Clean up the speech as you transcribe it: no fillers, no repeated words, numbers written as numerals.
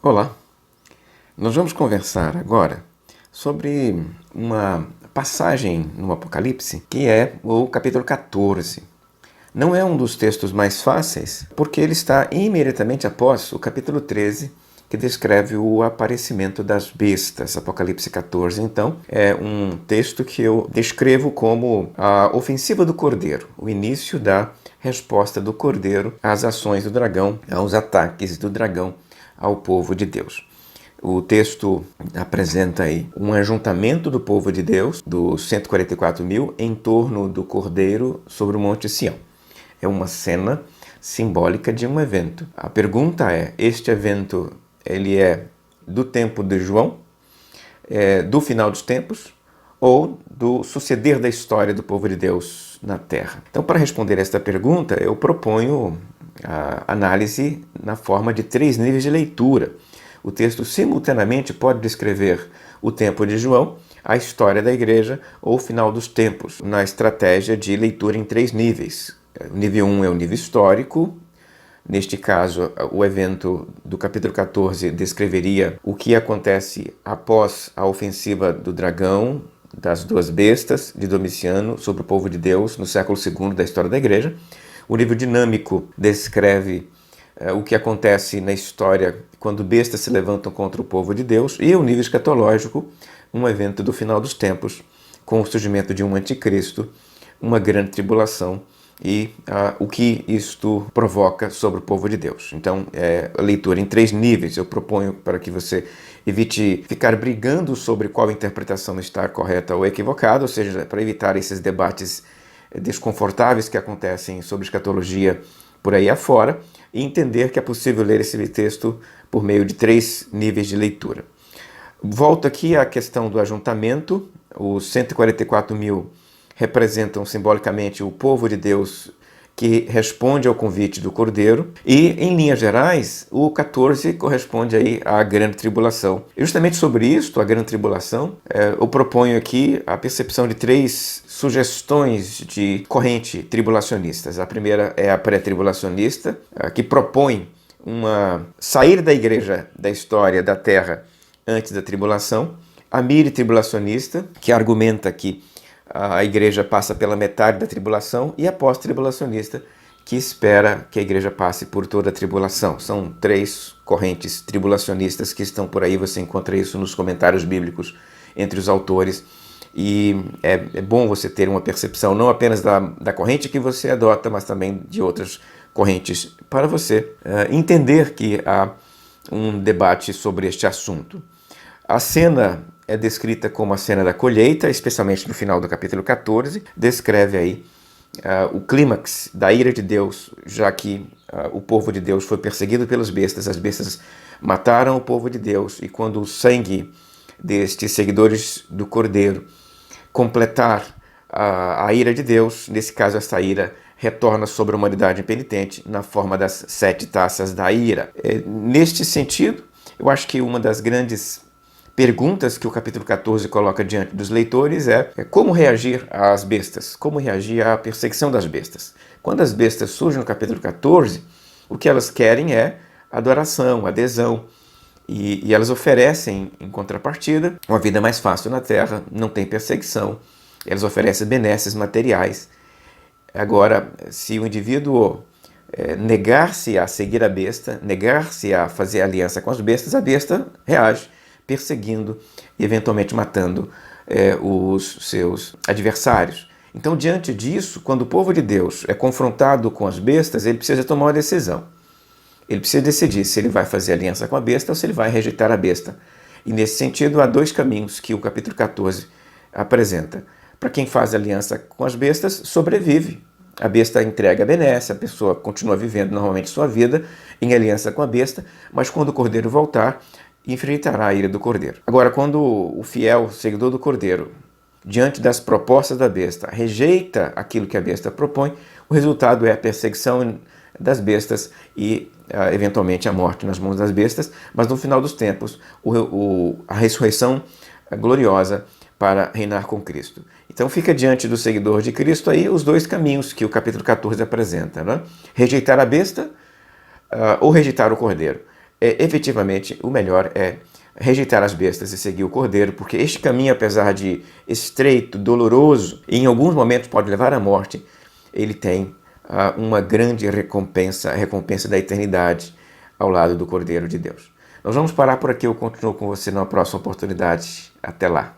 Olá, nós vamos conversar agora sobre uma passagem no Apocalipse que é o capítulo 14. Não é um dos textos mais fáceis porque ele está imediatamente após o capítulo 13, que descreve o aparecimento das bestas. Apocalipse 14, então, é um texto que eu descrevo como a ofensiva do Cordeiro, o início da resposta do Cordeiro às ações do dragão, aos ataques do dragão ao povo de Deus. O texto apresenta aí um ajuntamento do povo de Deus, dos 144 mil, em torno do Cordeiro sobre o Monte Sião. É uma cena simbólica de um evento. A pergunta é, este evento ele é do tempo de João, do final dos tempos, ou do suceder da história do povo de Deus na Terra? Então, para responder esta pergunta, eu proponho a análise na forma de 3 níveis de leitura. O texto simultaneamente pode descrever o tempo de João, a história da igreja ou o final dos tempos, na estratégia de leitura em 3 níveis. O nível 1 é o nível histórico. Neste caso, o evento do capítulo 14 descreveria o que acontece após a ofensiva do dragão, das 2 bestas de Domiciano sobre o povo de Deus no século II da história da igreja. O nível dinâmico descreve o que acontece na história quando bestas se levantam contra o povo de Deus. E o nível escatológico, um evento do final dos tempos, com o surgimento de um anticristo, uma grande tribulação e o que isto provoca sobre o povo de Deus. Então, a leitura em 3 níveis. Eu proponho para que você evite ficar brigando sobre qual interpretação está correta ou equivocada, ou seja, para evitar esses debates desconfortáveis que acontecem sobre escatologia por aí afora, e entender que é possível ler esse texto por meio de 3 níveis de leitura. Volto aqui à questão do ajuntamento. Os 144 mil representam simbolicamente o povo de Deus que responde ao convite do Cordeiro, e, em linhas gerais, o 14 corresponde aí à grande tribulação. E justamente sobre isto, a grande tribulação, eu proponho aqui a percepção de 3 sugestões de corrente tribulacionistas. A primeira é a pré-tribulacionista, que propõe uma sair da igreja da história da terra antes da tribulação. A miri-tribulacionista, que argumenta que a igreja passa pela metade da tribulação, e a pós-tribulacionista, que espera que a igreja passe por toda a tribulação. São 3 correntes tribulacionistas que estão por aí, você encontra isso nos comentários bíblicos entre os autores, e é bom você ter uma percepção não apenas da corrente que você adota, mas também de outras correntes, para você entender que há um debate sobre este assunto. A cena é descrita como a cena da colheita, especialmente no final do capítulo 14, descreve aí o clímax da ira de Deus, já que o povo de Deus foi perseguido pelas bestas, as bestas mataram o povo de Deus, e quando o sangue destes seguidores do Cordeiro completar a ira de Deus, nesse caso essa ira retorna sobre a humanidade impenitente na forma das 7 taças da ira. Neste sentido, eu acho que uma das grandes perguntas que o capítulo 14 coloca diante dos leitores é como reagir às bestas, como reagir à perseguição das bestas. Quando as bestas surgem no capítulo 14, o que elas querem é adoração, adesão, e elas oferecem, em contrapartida, uma vida mais fácil na terra, não tem perseguição, elas oferecem benesses materiais. Agora, se o indivíduo negar-se a seguir a besta, negar-se a fazer aliança com as bestas, a besta reage, perseguindo e eventualmente matando os seus adversários. Então, diante disso, quando o povo de Deus é confrontado com as bestas, ele precisa tomar uma decisão. Ele precisa decidir se ele vai fazer aliança com a besta ou se ele vai rejeitar a besta. E, nesse sentido, há 2 caminhos que o capítulo 14 apresenta. Para quem faz aliança com as bestas, sobrevive. A besta entrega a benesse, a pessoa continua vivendo normalmente sua vida em aliança com a besta, mas quando o Cordeiro voltar, enfrentará a ira do Cordeiro. Agora, quando o fiel seguidor do Cordeiro, diante das propostas da besta, rejeita aquilo que a besta propõe, o resultado é a perseguição das bestas e, eventualmente, a morte nas mãos das bestas, mas no final dos tempos, a ressurreição gloriosa para reinar com Cristo. Então fica diante do seguidor de Cristo aí os 2 caminhos que o capítulo 14 apresenta, né? Rejeitar a besta ou rejeitar o Cordeiro. efetivamente o melhor é rejeitar as bestas e seguir o Cordeiro, porque este caminho, apesar de estreito, doloroso, e em alguns momentos pode levar à morte, ele tem uma grande recompensa, a recompensa da eternidade ao lado do Cordeiro de Deus. Nós vamos parar por aqui, eu continuo com você numa próxima oportunidade. Até lá.